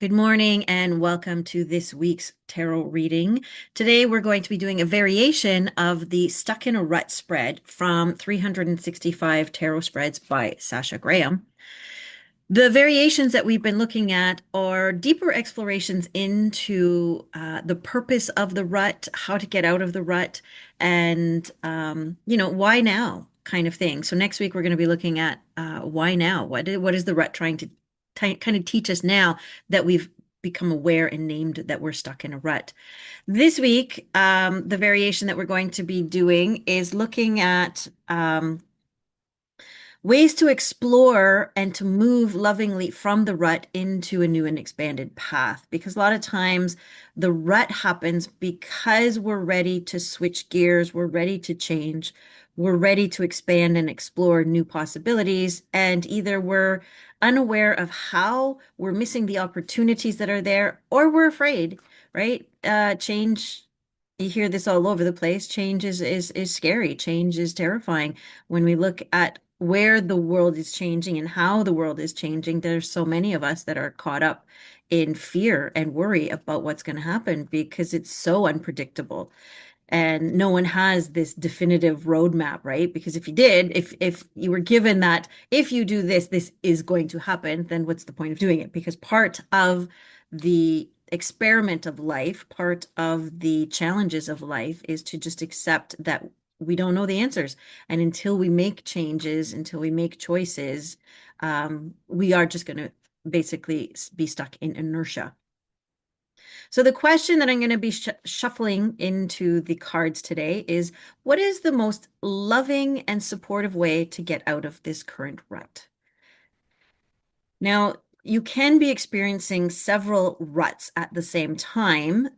Good morning and welcome to this week's tarot reading. Today we're going to be doing a variation of the Stuck in a Rut spread from 365 Tarot Spreads by Sasha Graham. The variations that we've been looking at are deeper explorations into the purpose of the rut, how to get out of the rut, and why now kind of thing. So next week we're going to be looking at why now? What is the rut trying to kind of teach us now that we've become aware and named that we're stuck in a rut? This week, the variation that we're going to be doing is looking at ways to explore and to move lovingly from the rut into a new and expanded path. Because a lot of times the rut happens because we're ready to switch gears, we're ready to change, we're ready to expand and explore new possibilities. And either we're unaware of how we're missing the opportunities that are there, or we're afraid, right? Change. You hear this all over the place. Change is scary. Change is terrifying. When we look at where the world is changing and how the world is changing, there's so many of us that are caught up in fear and worry about what's going to happen because it's so unpredictable. And no one has this definitive roadmap, right? Because if you did, if you were given that, if you do this, this is going to happen, then what's the point of doing it? Because part of the experiment of life, part of the challenges of life is to just accept that we don't know the answers. And until we make changes, until we make choices, we are just going to basically be stuck in inertia. So the question that I'm going to be shuffling into the cards today is, what is the most loving and supportive way to get out of this current rut? Now, you can be experiencing several ruts at the same time.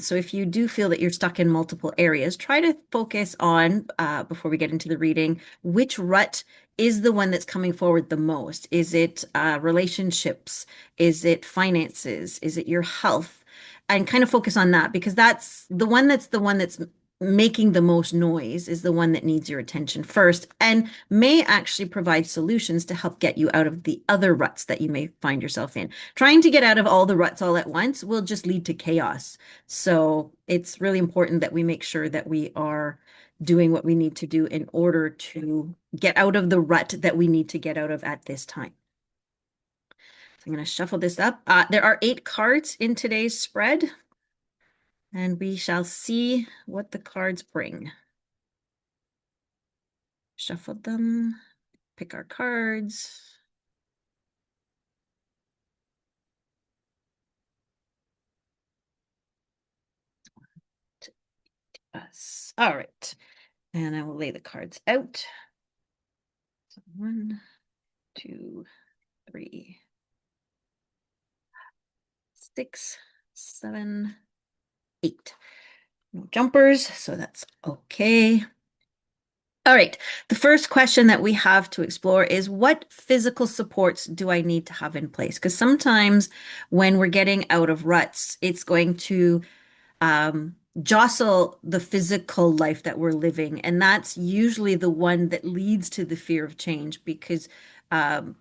So if you do feel that you're stuck in multiple areas, try to focus on, before we get into the reading, which rut is the one that's coming forward the most? Is it relationships? Is it finances? Is it your health? And kind of focus on that because that's the one that's making the most noise is the one that needs your attention first and may actually provide solutions to help get you out of the other ruts that you may find yourself in. Trying to get out of all the ruts all at once will just lead to chaos. So it's really important that we make sure that we are doing what we need to do in order to get out of the rut that we need to get out of at this time. So I'm going to shuffle this up. There are 8 cards in today's spread, and we shall see what the cards bring. Shuffle them, pick our cards. Us. All right. And I will lay the cards out. So 1, 2, 3, 6, 7, 8. No jumpers, so that's okay. All right. The first question that we have to explore is, what physical supports do I need to have in place? Because sometimes when we're getting out of ruts, it's going to jostle the physical life that we're living. And that's usually the one that leads to the fear of change because um,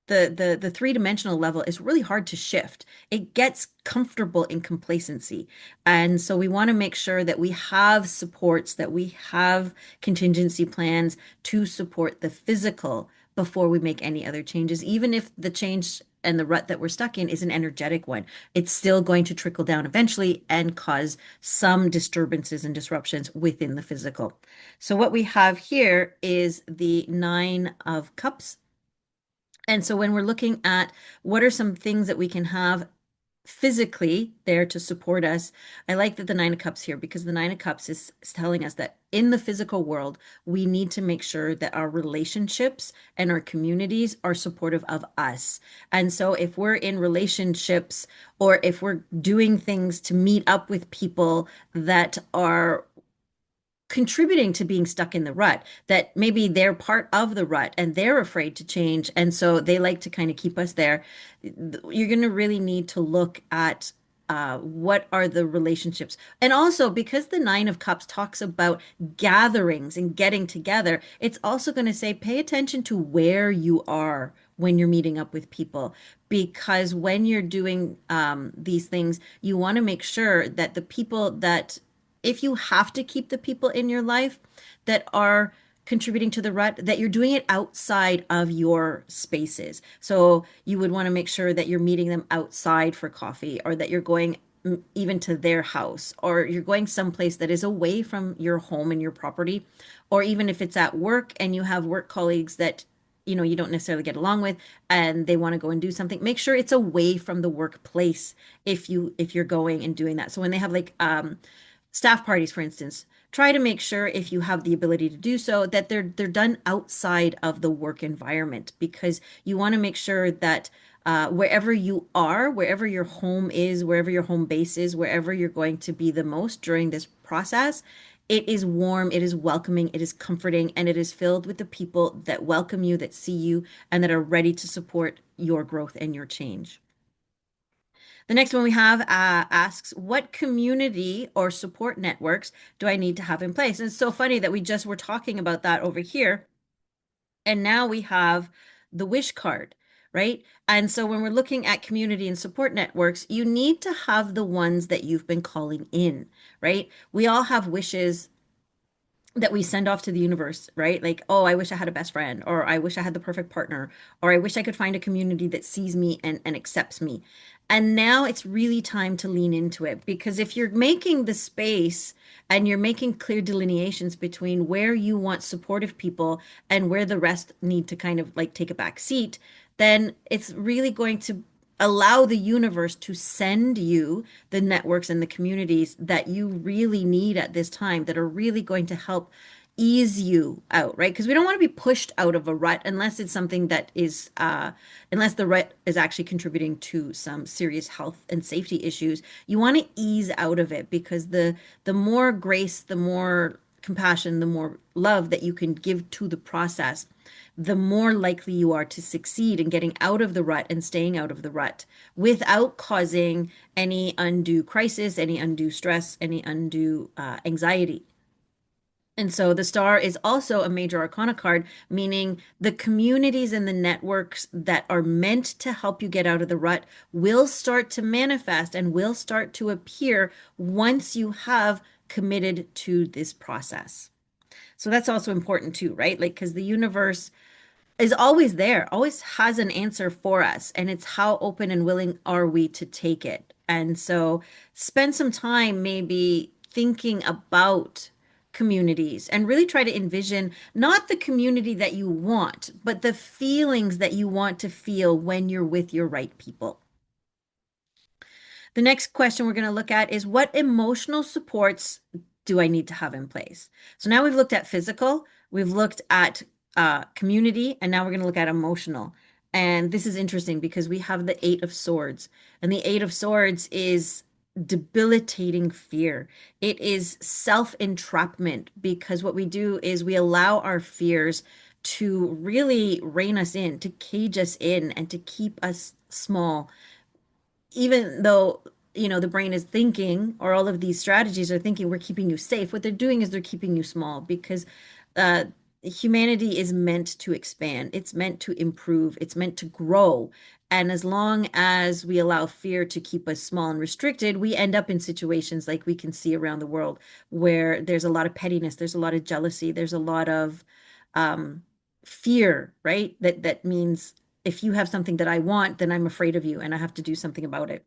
the three-dimensional level is really hard to shift. It gets comfortable in complacency. And so we want to make sure that we have supports, that we have contingency plans to support the physical before we make any other changes. Even if the change and the rut that we're stuck in is an energetic one, it's still going to trickle down eventually and cause some disturbances and disruptions within the physical. So what we have here is the 9 of Cups. And so when we're looking at what are some things that we can have physically there to support us, I like that the 9 of Cups here because the 9 of Cups is telling us that in the physical world, we need to make sure that our relationships and our communities are supportive of us. And so if we're in relationships or if we're doing things to meet up with people that are contributing to being stuck in the rut, that maybe they're part of the rut and they're afraid to change, and so they like to kind of keep us there, you're going to really need to look at what are the relationships. And also because the 9 of Cups talks about gatherings and getting together, it's also going to say pay attention to where you are when you're meeting up with people. Because when you're doing these things, you want to make sure that the people that, if you have to keep the people in your life that are contributing to the rut, that you're doing it outside of your spaces. So you would want to make sure that you're meeting them outside for coffee, or that you're going even to their house, or you're going someplace that is away from your home and your property, or even if it's at work and you have work colleagues that you don't necessarily get along with, and they want to go and do something, make sure it's away from the workplace if you're going and doing that. So when they have like staff parties, for instance, try to make sure, if you have the ability to do so, that they're done outside of the work environment, because you want to make sure that wherever you are, wherever your home is, wherever your home base is, wherever you're going to be the most during this process, it is warm, it is welcoming, it is comforting, and it is filled with the people that welcome you, that see you, and that are ready to support your growth and your change. The next one we have asks, what community or support networks do I need to have in place? And it's so funny that we just were talking about that over here. And now we have the wish card, right? And so when we're looking at community and support networks, you need to have the ones that you've been calling in, right? We all have wishes that we send off to the universe, right? Like, oh, I wish I had a best friend, or I wish I had the perfect partner, or I wish I could find a community that sees me and accepts me. And now it's really time to lean into it, because if you're making the space and you're making clear delineations between where you want supportive people and where the rest need to kind of like take a back seat, then it's really going to allow the universe to send you the networks and the communities that you really need at this time, that are really going to help ease you out, right? Because we don't want to be pushed out of a rut unless it's something that is, unless the rut is actually contributing to some serious health and safety issues. You want to ease out of it, because the more grace, the more compassion, the more love that you can give to the process, the more likely you are to succeed in getting out of the rut and staying out of the rut without causing any undue crisis, any undue stress, any undue anxiety. And so the star is also a major arcana card, meaning the communities and the networks that are meant to help you get out of the rut will start to manifest and will start to appear once you have committed to this process. So that's also important too, right? Like, because the universe is always there, always has an answer for us. And it's how open and willing are we to take it. And so spend some time maybe thinking about communities, and really try to envision not the community that you want, but the feelings that you want to feel when you're with your right people. The next question we're going to look at is, what emotional supports do I need to have in place? So now we've looked at physical, we've looked at community, and now we're going to look at emotional. And this is interesting because we have the Eight of Swords, and the Eight of Swords is debilitating fear. It is self-entrapment, because what we do is we allow our fears to really rein us in, to cage us in, and to keep us small, even though the brain is thinking, or all of these strategies are thinking we're keeping you safe. What they're doing is they're keeping you small, because uh, humanity is meant to expand, it's meant to improve, it's meant to grow. And as long as we allow fear to keep us small and restricted, we end up in situations like we can see around the world, where there's a lot of pettiness, there's a lot of jealousy, there's a lot of um, fear, right? That means, if you have something that I want, then I'm afraid of you and I have to do something about it.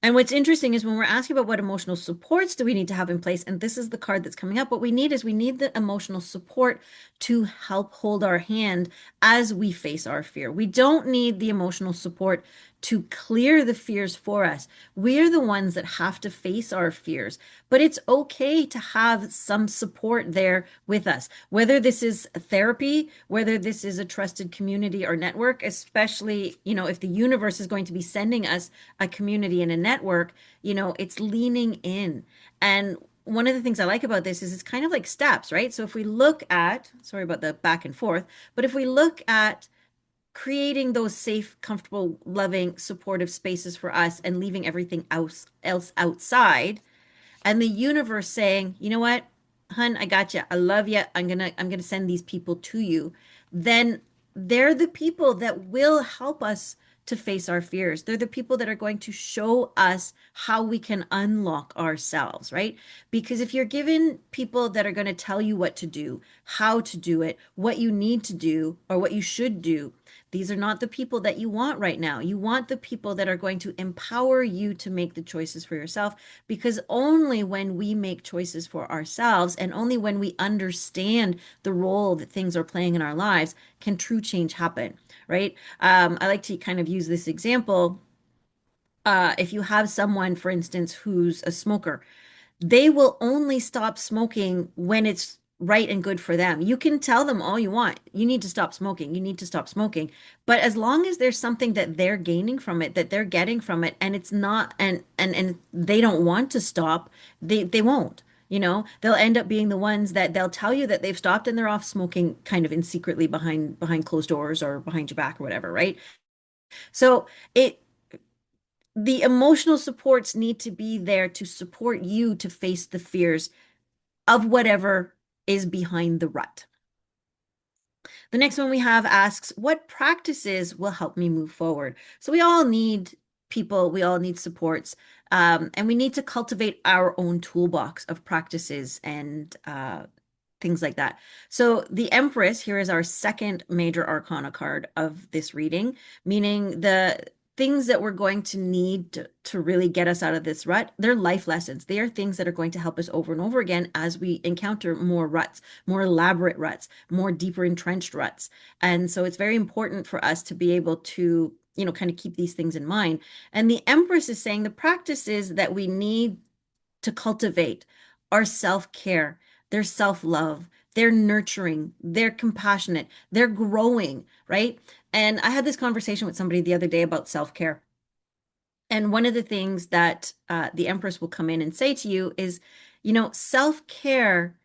And what's interesting is when we're asking about what emotional supports do we need to have in place, and this is the card that's coming up, what we need is we need the emotional support to help hold our hand as we face our fear. We don't need the emotional support to clear the fears for us. We're the ones that have to face our fears, but it's okay to have some support there with us, whether this is therapy, whether this is a trusted community or network, especially, if the universe is going to be sending us a community and a network, it's leaning in. And one of the things I like about this is it's kind of like steps, right? So if we look at, sorry about the back and forth, but if we look at creating those safe, comfortable, loving, supportive spaces for us and leaving everything else outside, and the universe saying, you know what, hun, I got you. I love you. I'm gonna send these people to you. Then they're the people that will help us to face our fears. They're the people that are going to show us how we can unlock ourselves, right? Because if you're given people that are going to tell you what to do, how to do it, what you need to do, or what you should do, these are not the people that you want right now. You want the people that are going to empower you to make the choices for yourself, because only when we make choices for ourselves and only when we understand the role that things are playing in our lives can true change happen, right? I like to kind of use this example. If you have someone, for instance, who's a smoker, they will only stop smoking when it's right and good for them. You can tell them all you want. You need to stop smoking. You need to stop smoking. But as long as there's something that they're gaining from it, that they're getting from it, and it's not, and they don't want to stop, they won't. You know, they'll end up being the ones that they'll tell you that they've stopped and they're off smoking kind of in secretly behind closed doors or behind your back or whatever, right? So it the emotional supports need to be there to support you to face the fears of whatever is behind the rut. The next one we have asks, what practices will help me move forward? So we all need people, we all need supports, and we need to cultivate our own toolbox of practices and things like that. So the Empress here is our second major arcana card of this reading, meaning the things that we're going to need to really get us out of this rut. They're life lessons. They are things that are going to help us over and over again as we encounter more ruts, more elaborate ruts, more deeper entrenched ruts. And so it's very important for us to be able to, kind of keep these things in mind. And the Empress is saying the practices that we need to cultivate are self-care, they're self-love, they're nurturing, they're compassionate, they're growing, right? And I had this conversation with somebody the other day about self-care. And one of the things that the Empress will come in and say to you is, self-care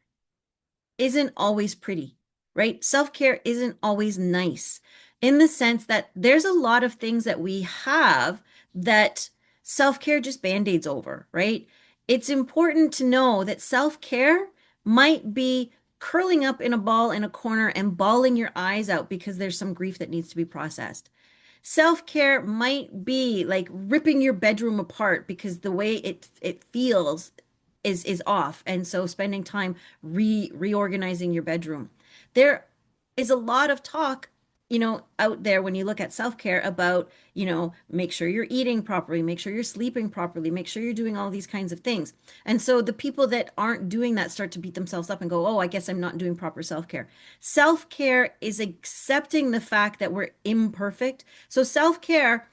isn't always pretty, right? Self-care isn't always nice in the sense that there's a lot of things that we have that self-care just band-aids over, right? It's important to know that self-care might be curling up in a ball in a corner and bawling your eyes out because there's some grief that needs to be processed. Self-care might be like ripping your bedroom apart because the way it feels is off. And so spending time reorganizing your bedroom. There is a lot of talk, out there when you look at self-care about, make sure you're eating properly, make sure you're sleeping properly, make sure you're doing all these kinds of things. And so the people that aren't doing that start to beat themselves up and go, "Oh, I guess I'm not doing proper self-care." Self-care is accepting the fact that we're imperfect. So self-care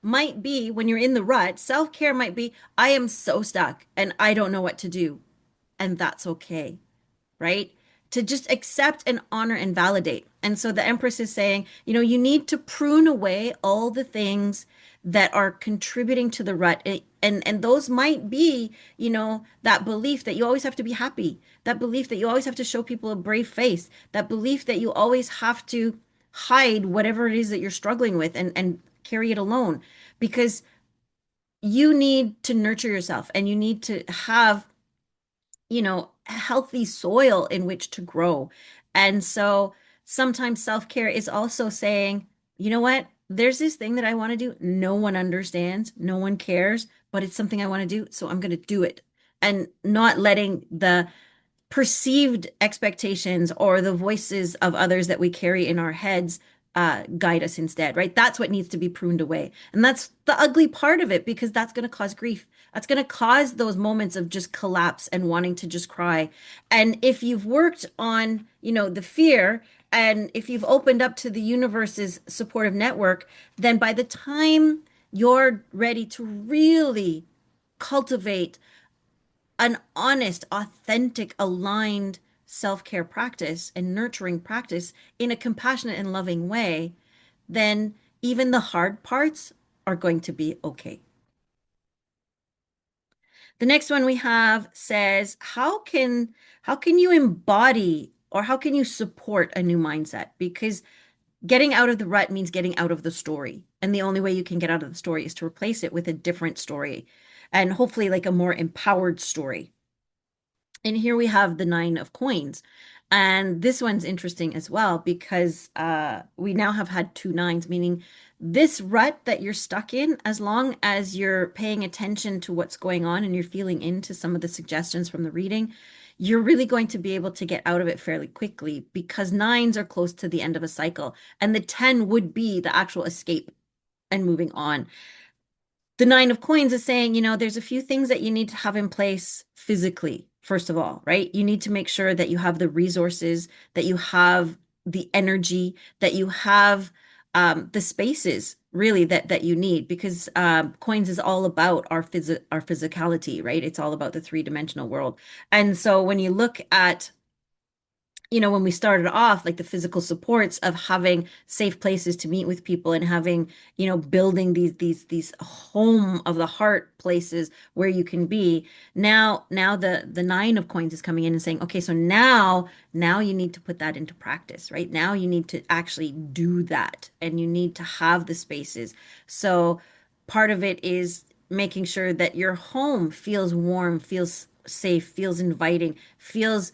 might be when you're in the rut, self-care might be, I am so stuck and I don't know what to do. And that's okay, right? To just accept and honor and validate. And so the Empress is saying, you need to prune away all the things that are contributing to the rut. And those might be, that belief that you always have to be happy, that belief that you always have to show people a brave face, that belief that you always have to hide whatever it is that you're struggling with and carry it alone. Because you need to nurture yourself and you need to have healthy soil in which to grow. And so sometimes self-care is also saying, you know what? There's this thing that I want to do. No one understands, no one cares, but it's something I want to do. So I'm going to do it. And not letting the perceived expectations or the voices of others that we carry in our heads guide us instead, right? That's what needs to be pruned away. And that's the ugly part of it because that's going to cause grief. That's going to cause those moments of just collapse and wanting to just cry. And if you've worked on, the fear and if you've opened up to the universe's supportive network, then by the time you're ready to really cultivate an honest, authentic, aligned self-care practice and nurturing practice in a compassionate and loving way, then even the hard parts are going to be okay. The next one we have says, how can you embody or how can you support a new mindset? Because getting out of the rut means getting out of the story. And the only way you can get out of the story is to replace it with a different story and hopefully like a more empowered story. And here we have the Nine of Coins. And this one's interesting as well because we now have had two nines, meaning this rut that you're stuck in, as long as you're paying attention to what's going on and you're feeling into some of the suggestions from the reading, you're really going to be able to get out of it fairly quickly because nines are close to the end of a cycle. And the 10 would be the actual escape and moving on. The nine of coins is saying, there's a few things that you need to have in place physically, first of all, right? You need to make sure that you have the resources, that you have the energy, that you have the spaces really that you need because coins is all about our physicality, right? It's all about the three-dimensional world. And so when you look at when we started off, like the physical supports of having safe places to meet with people and having, building these home of the heart places where you can be. Now the nine of coins is coming in and saying, okay, so now you need to put that into practice, right? Now you need to actually do that and you need to have the spaces. So part of it is making sure that your home feels warm, feels safe, feels inviting, feels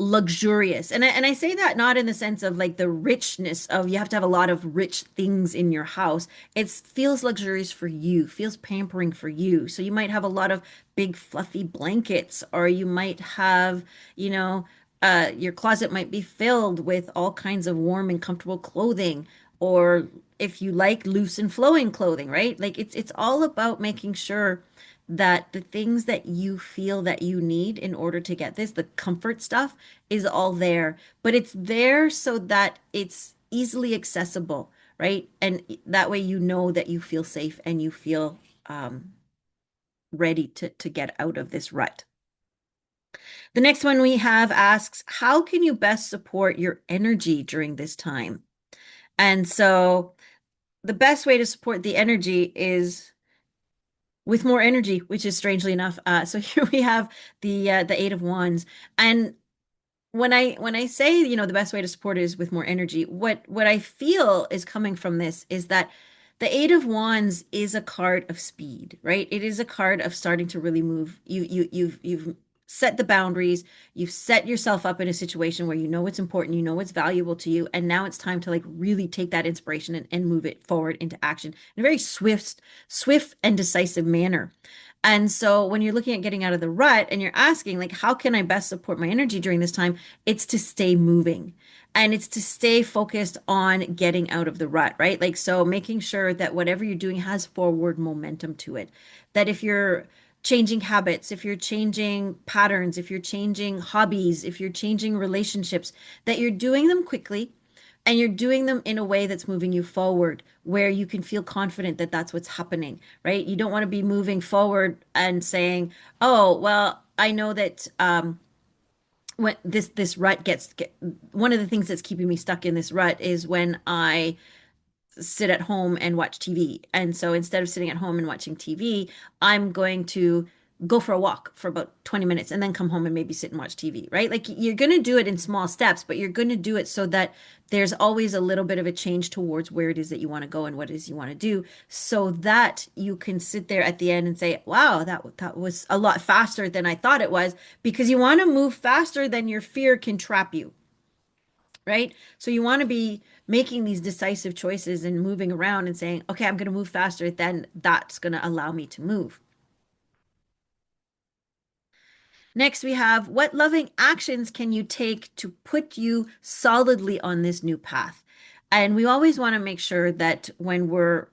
luxurious. And I say that not in the sense of like the richness of you have to have a lot of rich things in your house. It feels luxurious for you, feels pampering for you. So you might have a lot of big fluffy blankets, or you might have, your closet might be filled with all kinds of warm and comfortable clothing, or if you like loose and flowing clothing, right? Like it's all about making sure that the things that you feel that you need in order to get this, the comfort stuff, is all there. But it's there so that it's easily accessible, right? And that way you know that you feel safe and you feel ready to get out of this rut. The next one we have asks, how can you best support your energy during this time? And so the best way to support the energy is with more energy, which is strangely enough. So here we have the Eight of Wands, and when I say, the best way to support it is with more energy, what I feel is coming from this is that the Eight of Wands is a card of speed, right? It is a card of starting to really move. You've set the boundaries, you've set yourself up in a situation where you know what's important, you know what's valuable to you, and now it's time to like really take that inspiration and move it forward into action in a very swift and decisive manner. And so when you're looking at getting out of the rut and you're asking, like, how can I best support my energy during this time? It's to stay moving and it's to stay focused on getting out of the rut, right? Like, so making sure that whatever you're doing has forward momentum to it. That if you're changing habits, if you're changing patterns, if you're changing hobbies, if you're changing relationships, that you're doing them quickly and you're doing them in a way that's moving you forward, where you can feel confident that that's what's happening, right? You don't want to be moving forward and saying, "Oh, well, I know that when this rut one of the things that's keeping me stuck in this rut is when I sit at home and watch TV. And so instead of sitting at home and watching TV, I'm going to go for a walk for about 20 minutes and then come home and maybe sit and watch TV, right? Like you're going to do it in small steps, but you're going to do it so that there's always a little bit of a change towards where it is that you want to go and what it is you want to do, so that you can sit there at the end and say, wow, that was a lot faster than I thought it was, because you want to move faster than your fear can trap you, right? So you want to be making these decisive choices and moving around and saying, okay, I'm going to move faster, then that's going to allow me to move. Next, we have, what loving actions can you take to put you solidly on this new path? And we always want to make sure that when we're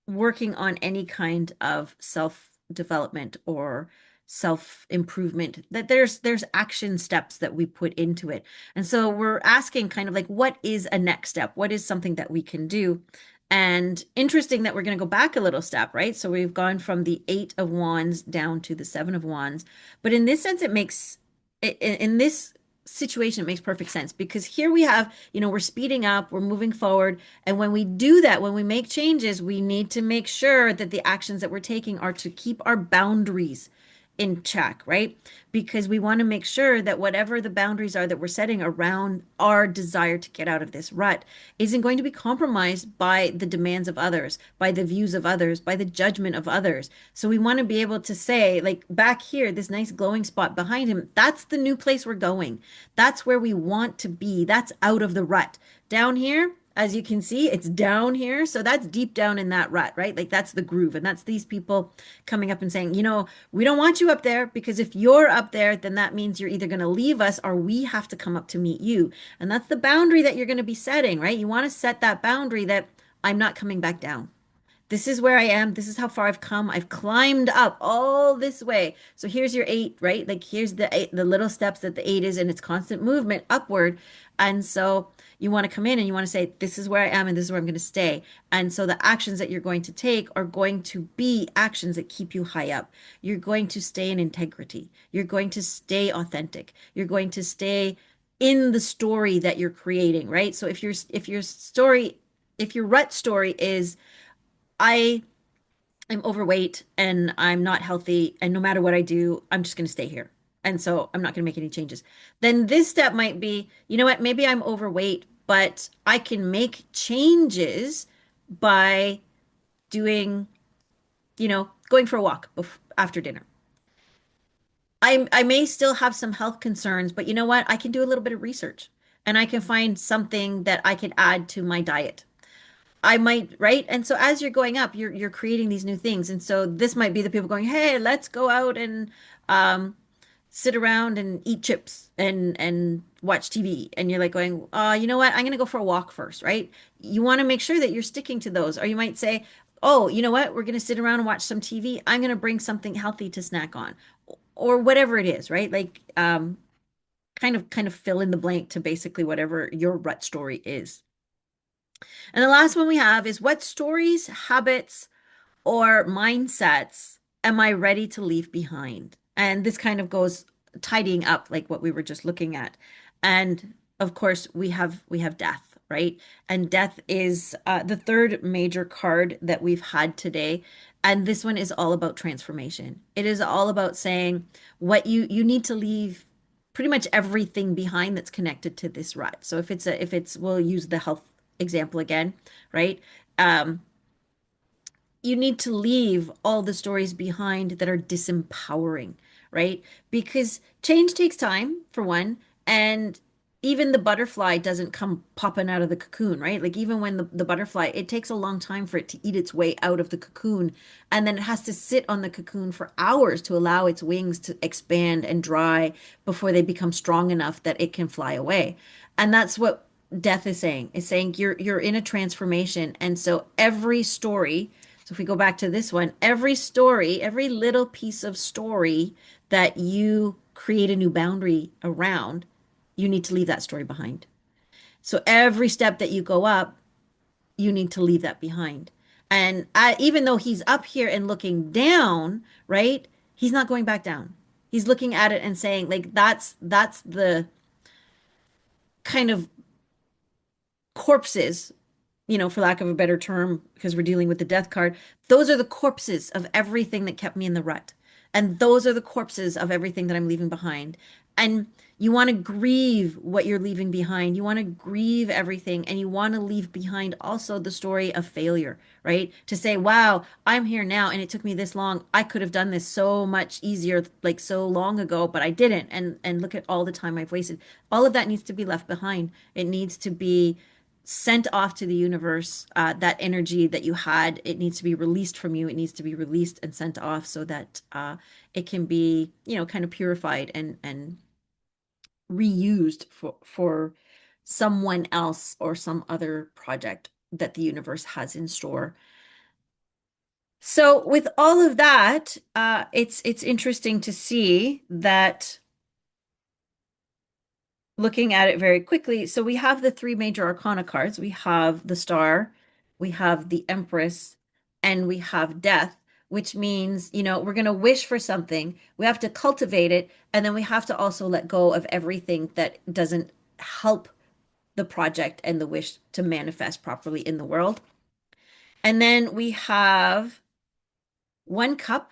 working on any kind of self development or self improvement, that there's action steps that we put into it. And so we're asking kind of like, what is a next step? What is something that we can do? And interesting that we're going to go back a little step, right? So we've gone from the Eight of Wands down to the Seven of Wands. But in this sense, in this situation, it makes perfect sense, because here we have, we're speeding up, we're moving forward. And when we do that, when we make changes, we need to make sure that the actions that we're taking are to keep our boundaries in check, right? Because we want to make sure that whatever the boundaries are that we're setting around our desire to get out of this rut isn't going to be compromised by the demands of others, by the views of others, by the judgment of others. So we want to be able to say, like back here, this nice glowing spot behind him, that's the new place we're going. That's where we want to be. That's out of the rut. Down here, as you can see, it's down here. So that's deep down in that rut, right? Like that's the groove. And that's these people coming up and saying, we don't want you up there because if you're up there, then that means you're either going to leave us or we have to come up to meet you. And that's the boundary that you're going to be setting, right? You want to set that boundary that I'm not coming back down. This is where I am. This is how far I've come. I've climbed up all this way. So here's your eight, right? Like here's the eight, the little steps that the eight is, and it's constant movement upward. And so you want to come in and you want to say, this is where I am and this is where I'm going to stay. And so the actions that you're going to take are going to be actions that keep you high up. You're going to stay in integrity. You're going to stay authentic. You're going to stay in the story that you're creating, right? So if your rut story is I am overweight and I'm not healthy, and no matter what I do, I'm just going to stay here. And so I'm not going to make any changes. Then this step might be, you know what, maybe I'm overweight, but I can make changes by doing, going for a walk after dinner. I may still have some health concerns, but you know what? I can do a little bit of research and I can find something that I can add to my diet. I might, right? And so as you're going up, you're creating these new things. And so this might be the people going, "Hey, let's go out and sit around and eat chips and watch TV." And you're like going, you know what? I'm going to go for a walk first, right? You want to make sure that you're sticking to those. Or you might say, "Oh, you know what? We're going to sit around and watch some TV. I'm going to bring something healthy to snack on." Or whatever it is, right? Like kind of fill in the blank to basically whatever your rut story is. And the last one we have is what stories, habits, or mindsets am I ready to leave behind? And this kind of goes tidying up like what we were just looking at. And of course, we have death, right? And death is the third major card that we've had today. And this one is all about transformation. It is all about saying what you need to leave pretty much everything behind that's connected to this rut. So if it's we'll use the health example again, right? Um, you need to leave all the stories behind that are disempowering, right? Because change takes time, for one, and even the butterfly doesn't come popping out of the cocoon, right? Like even when the butterfly, it takes a long time for it to eat its way out of the cocoon, and then it has to sit on the cocoon for hours to allow its wings to expand and dry before they become strong enough that it can fly away. And that's what death is saying. It's saying you're in a transformation, and so every story, so if we go back to this one, every story, every little piece of story that you create a new boundary around, you need to leave that story behind. So every step that you go up, you need to leave that behind. And even though he's up here and looking down, right? He's not going back down. He's looking at it and saying, like, that's the kind of corpses, for lack of a better term, because we're dealing with the death card, those are the corpses of everything that kept me in the rut. And those are the corpses of everything that I'm leaving behind. And you want to grieve what you're leaving behind. You want to grieve everything. And you want to leave behind also the story of failure, right? To say, wow, I'm here now and it took me this long. I could have done this so much easier, like so long ago, but I didn't. And look at all the time I've wasted. All of that needs to be left behind. It needs to be sent off to the universe. That energy that you had, it needs to be released from you. It needs to be released and sent off so that it can be, kind of purified and reused for someone else or some other project that the universe has in store. So with all of that, it's interesting to see that looking at it very quickly. So we have the three major arcana cards. We have the Star, we have the Empress, and we have Death, which means, we're going to wish for something. We have to cultivate it, and then we have to also let go of everything that doesn't help the project and the wish to manifest properly in the world. And then we have one cup,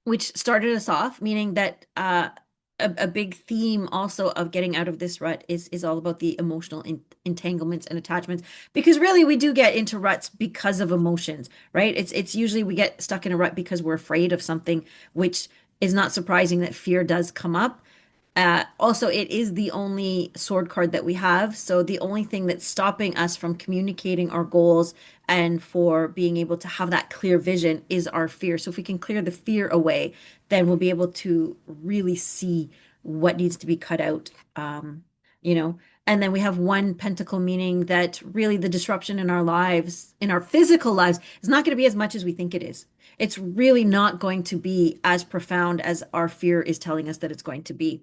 which started us off, meaning that a big theme also of getting out of this rut is all about the emotional entanglements and attachments. Because really, we do get into ruts because of emotions, right? It's usually we get stuck in a rut because we're afraid of something, which is not surprising that fear does come up. Also, it is the only sword card that we have. So the only thing that's stopping us from communicating our goals and for being able to have that clear vision is our fear. So if we can clear the fear away, then we'll be able to really see what needs to be cut out. You know, and then we have one pentacle, meaning that really the disruption in our lives, in our physical lives, is not going to be as much as we think it is. It's really not going to be as profound as our fear is telling us that it's going to be.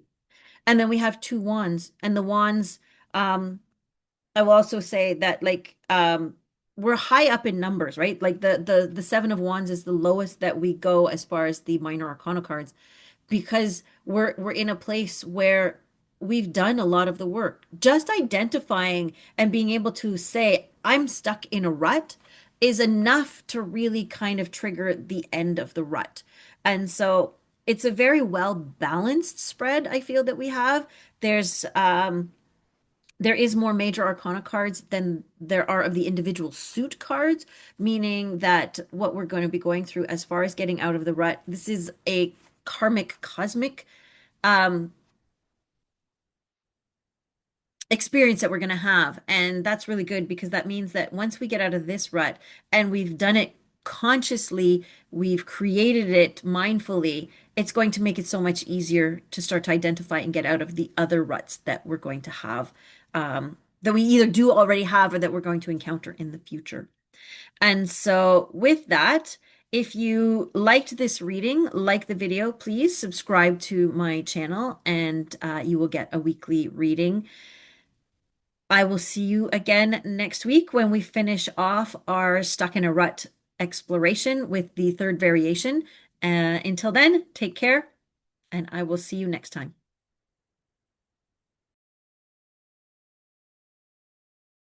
And then we have two wands, and the wands, um, I will also say that we're high up in numbers, right? Like the seven of wands is the lowest that we go as far as the minor arcana cards because we're in a place where we've done a lot of the work. Just identifying and being able to say, I'm stuck in a rut is enough to really kind of trigger the end of the rut. And so it's a very well balanced spread, I feel that we have. There's there is more major arcana cards than there are of the individual suit cards, meaning that what we're going to be going through as far as getting out of the rut, this is a karmic cosmic um experience that we're going to have. And that's really good because that means that once we get out of this rut and we've done it consciously, we've created it mindfully, it's going to make it so much easier to start to identify and get out of the other ruts that we're going to have, that we either do already have or that we're going to encounter in the future. And so, with that, if you liked this reading, like the video, please subscribe to my channel and you will get a weekly reading. I will see you again next week when we finish off our Stuck in a Rut exploration with the third variation. Until then, take care, and I will see you next time.